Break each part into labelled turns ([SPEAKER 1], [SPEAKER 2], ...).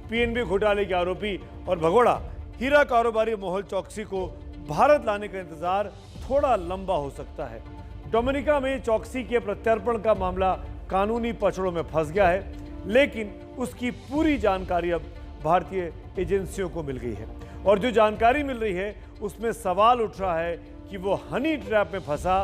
[SPEAKER 1] PNB घोटाले के आरोपी और भगोड़ा हीरा कारोबारी मेहुल चोकसी को भारत लाने का इंतजार थोड़ा लंबा हो सकता है। डोमिनिका में चोकसी के प्रत्यर्पण का मामला कानूनी पचड़ों में फंस गया है, लेकिन उसकी पूरी जानकारी अब भारतीय एजेंसियों को मिल गई है और जो जानकारी मिल रही है उसमें सवाल उठ रहा है कि वो हनी ट्रैप में फंसा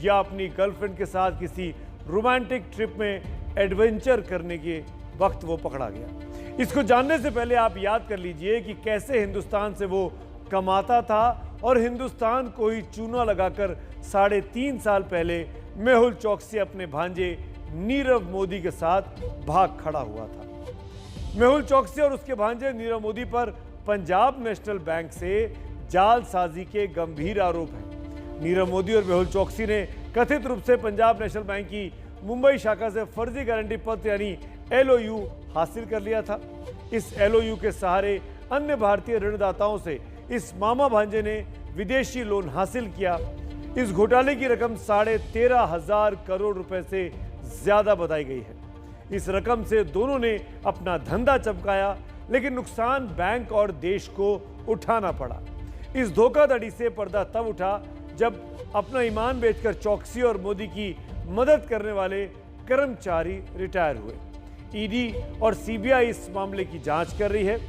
[SPEAKER 1] या अपनी गर्लफ्रेंड के साथ किसी रोमांटिक ट्रिप में एडवेंचर करने के वक्त वो पकड़ा गया। इसको जानने से पहले आप याद कर लीजिए कि कैसे हिंदुस्तान से वो कमाता था और हिंदुस्तान को ही चूना लगाकर 3.5 साल पहले मेहुल चोकसी अपने भांजे नीरव मोदी के साथ भाग खड़ा हुआ था। मेहुल चोकसी और उसके भांजे नीरव मोदी पर पंजाब नेशनल बैंक से जालसाजी के गंभीर आरोप हैं। नीरव मोदी और मेहुल चोकसी ने कथित रूप से पंजाब नेशनल बैंक की मुंबई शाखा से फर्जी गारंटी पत्र यानी LOU हासिल कर लिया था। इस LOU के सहारे अन्य भारतीय ऋणदाताओं से इस मामा भांजे ने विदेशी लोन हासिल किया। इस घोटाले की रकम 13,500 करोड़ रुपए से ज्यादा बताई गई है। इस रकम से दोनों ने अपना धंधा चमकाया, लेकिन नुकसान बैंक और देश को उठाना पड़ा। इस धोखाधड़ी से पर्दा तब उठा जब अपना ईमान बेचकर चोकसी और मोदी की मदद करने वाले कर्मचारी रिटायर हुए। ईडी और CBI इस मामले की जांच कर रही है।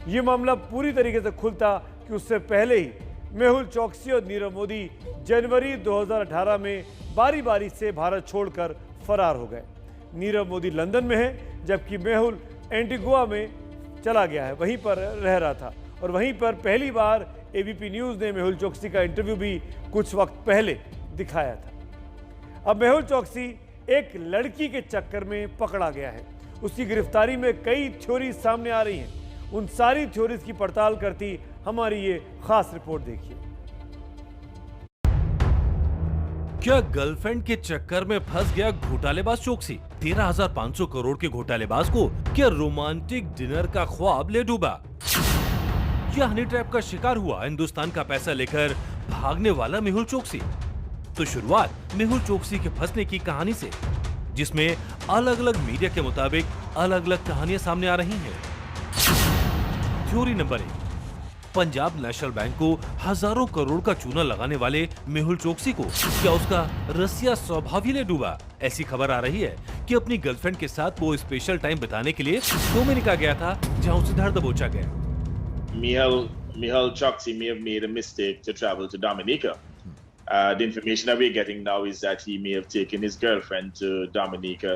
[SPEAKER 1] यह मामला पूरी तरीके से खुलता कि उससे पहले ही मेहुल चोकसी और नीरव मोदी जनवरी 2018 में बारी बारी से भारत छोड़कर फरार हो गए। नीरव मोदी लंदन में है जबकि मेहुल एंटीगुआ में चला गया है, वहीं पर रह रहा था और वहीं पर पहली बार ABP न्यूज़ ने मेहुल चोकसी का इंटरव्यू भी कुछ वक्त पहले दिखाया था। अब मेहुल चोकसी एक लड़की के चक्कर में पकड़ा गया है। उसकी गिरफ्तारी में कई थ्योरी सामने आ रही हैं। उन सारी थ्योरीज की पड़ताल करती हमारी ये खास रिपोर्ट देखिए।
[SPEAKER 2] क्या गर्लफ्रेंड के चक्कर में फंस गया घोटालेबाज चोकसी? 13,500 करोड़ के घोटालेबाज को क्या रोमांटिक डिनर का ख्वाब ले डूबा? क्या हनी ट्रैप का शिकार हुआ हिंदुस्तान का पैसा लेकर भागने वाला मेहुल चोकसी? तो शुरुआत मेहुल चोकसी के फंसने की कहानी से, जिसमें अलग अलग मीडिया के मुताबिक अलग अलग कहानियां सामने आ रही हैं। Theory number 1, Punjab national bank को हजारों करोड़ का चूना लगाने वाले मेहुल चोकसी को क्या उसका रसिया स्वभाव ही ले डूबा? ऐसी खबर आ रही है कि अपनी गर्लफ्रेंड के साथ वो स्पेशल टाइम बिताने के लिए डोमिनिका गया था, जहां उसे धर दबोचा गया।
[SPEAKER 3] Mehull Chokshi may have made a mistake to travel to Dominica. The information that we're getting now is that he may have taken his girlfriend to Dominica,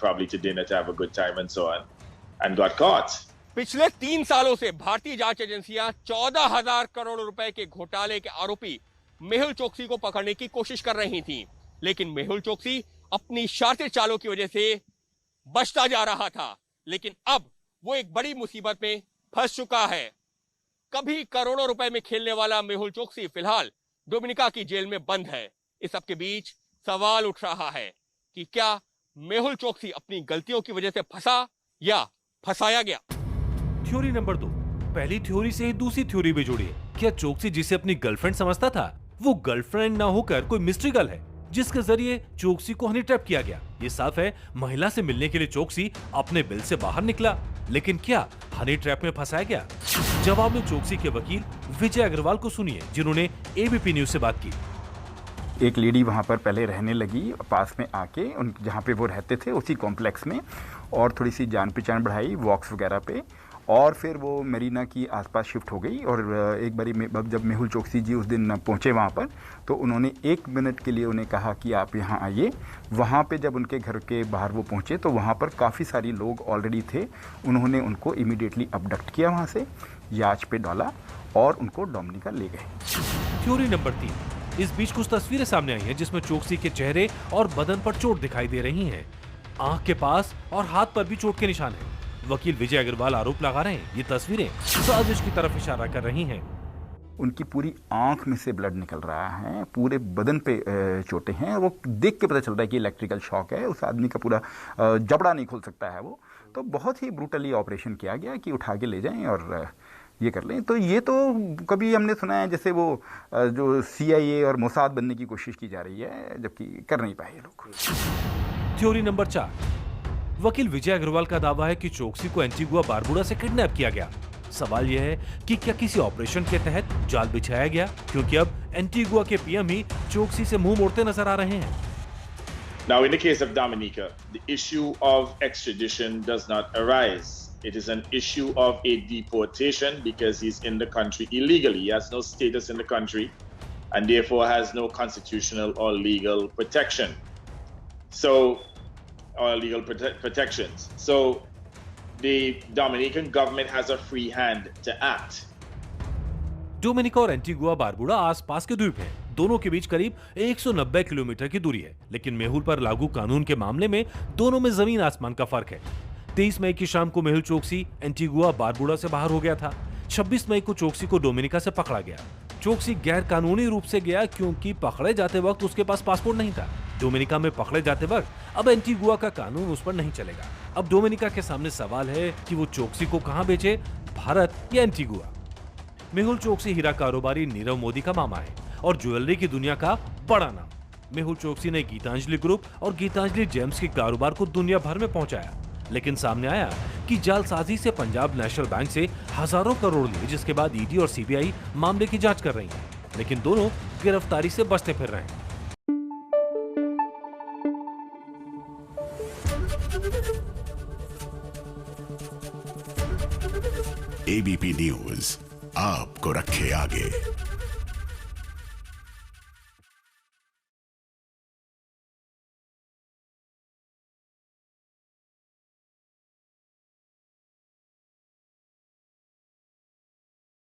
[SPEAKER 3] probably to dinner to have a good time and so on, and got caught.
[SPEAKER 4] पिछले 3 सालों से भारतीय जांच एजेंसियां 14,000 करोड़ रुपए के घोटाले के आरोपी मेहुल चोकसी को पकड़ने की कोशिश कर रही थीं, लेकिन मेहुल चोकसी अपनी शातिर चालों की वजह से बचता जा रहा था। लेकिन अब वो एक बड़ी मुसीबत में फंस चुका है। कभी करोड़ों रुपए में खेलने वाला मेहुल चोकसी फिलहाल डोमिनिका की जेल में बंद है। इस सब के बीच सवाल उठ रहा है कि क्या मेहुल चोकसी अपनी गलतियों की वजह से फंसा या फंसाया गया।
[SPEAKER 2] थ्योरी नंबर 2, पहली थ्योरी से ही दूसरी थ्योरी भी जुड़ी है। क्या चोकसी जिसे अपनी गर्लफ्रेंड समझता था वो गर्लफ्रेंड ना होकर कोई मिस्ट्री गर्ल है, जिसके जरिए चोकसी को हनी ट्रैप किया गया? ये साफ है महिला से मिलने के लिए चोकसी अपने बिल से बाहर निकला, लेकिन क्या हनी ट्रैप में फंसाया गया? जवाब में चोकसी के वकील विजय अग्रवाल को सुनिए, जिन्होंने ABP न्यूज से बात की।
[SPEAKER 5] एक लेडी वहाँ पर पहले रहने लगी पास में आके, उन जहाँ पे वो रहते थे उसी कॉम्प्लेक्स में, और थोड़ी सी जान पहचान बढ़ाई वॉक्स वगैरह पे, और फिर वो मरीना की आसपास शिफ्ट हो गई। और एक बारी जब मेहुल चोकसी जी उस दिन पहुँचे वहाँ पर, तो उन्होंने 1 मिनट के लिए उन्हें कहा कि आप यहाँ आइए। वहाँ पे जब उनके घर के बाहर वो पहुँचे तो वहाँ पर काफ़ी सारी लोग ऑलरेडी थे। उन्होंने उनको इमीडिएटली अबडक्ट किया, वहाँ से याच पे डाला और उनको डोमिनिका ले गए।
[SPEAKER 2] थ्योरी नंबर 3, इस बीच कुछ तस्वीरें सामने आई हैं जिसमें चोकसी के चेहरे और बदन पर चोट दिखाई दे रही हैं। आंख के पास और हाथ पर भी चोट के निशान हैं। वकील विजय अग्रवाल आरोप लगा रहे हैं ये तस्वीरें साजिश की तरफ इशारा कर रही हैं।
[SPEAKER 5] उनकी पूरी आंख में से ब्लड निकल रहा है, पूरे बदन पे चोटें हैं। वो देख के पता चल रहा है कि इलेक्ट्रिकल शॉक है, उस आदमी का पूरा जबड़ा नहीं खुल सकता है वो। तो बहुत ही ब्रूटली ऑपरेशन किया गया कि उठा के ले जाएं और ये कर लें। तो ये तो कभी हमने सुना है जैसे वो जो CIA और मोसाद बनने की कोशिश की जा रही है, जबकि कर नहीं पाए ये लोग।
[SPEAKER 2] थ्योरी नंबर 4, वकील विजय अग्रवाल का दावा है कि चोकसी को एंटीगुआ बारबुडा से किडनैप किया गया। सवाल यह है कि क्या किसी ऑपरेशन के तहत जाल बिछाया गया, क्योंकि अब एंटीगुआ के पीएम ही चोकसी से मुंह मोड़ते नजर आ रहे हैं।
[SPEAKER 3] Now, in the case of Dominica, the issue of extradition does not arise. It is an issue of a deportation because he's in the country illegally. He has no status in the country and therefore has no constitutional or legal protection. Or legal protections. So, the Dominican government has a free hand to act.
[SPEAKER 2] Dominica और Antigua Barbuda आसपास के द्वीप हैं। दोनों के बीच करीब 190 kilometre की दूरी है, लेकिन मेहुल पर लागू कानून के मामले में दोनों में जमीन आसमान का फर्क है। 23 मई की शाम को मेहुल चोकसी एंटीगुआ बारबुडा से बाहर हो गया था। 26 मई को चोकसी को डोमिनिका से पकड़ा गया। चोकसी गैर कानूनी रूप से गया क्योंकि पकड़े जाते वक्त उसके पास पासपोर्ट नहीं था। डोमिनिका में पकड़े जाते वक्त अब एंटीगुआ का कानून उस पर नहीं चलेगा। अब डोमिनिका के सामने सवाल है कि वो चोकसी को कहां भेजे, भारत या एंटीगुआ। मेहुल चोकसी हीरा कारोबारी नीरव मोदी का मामा है और ज्वेलरी की दुनिया का बड़ा नाम। मेहुल चोकसी ने गीतांजलि ग्रुप और गीतांजलि जेम्स के कारोबार को दुनिया भर में पहुंचाया, लेकिन सामने आया कि जालसाजी से पंजाब नेशनल बैंक से हजारों करोड़ लिए, जिसके बाद ईडी और सीबीआई मामले की जांच कर रही है, लेकिन दोनों गिरफ्तारी से बचते फिर रहे हैं।
[SPEAKER 6] एबीपी न्यूज आपको रखे आगे।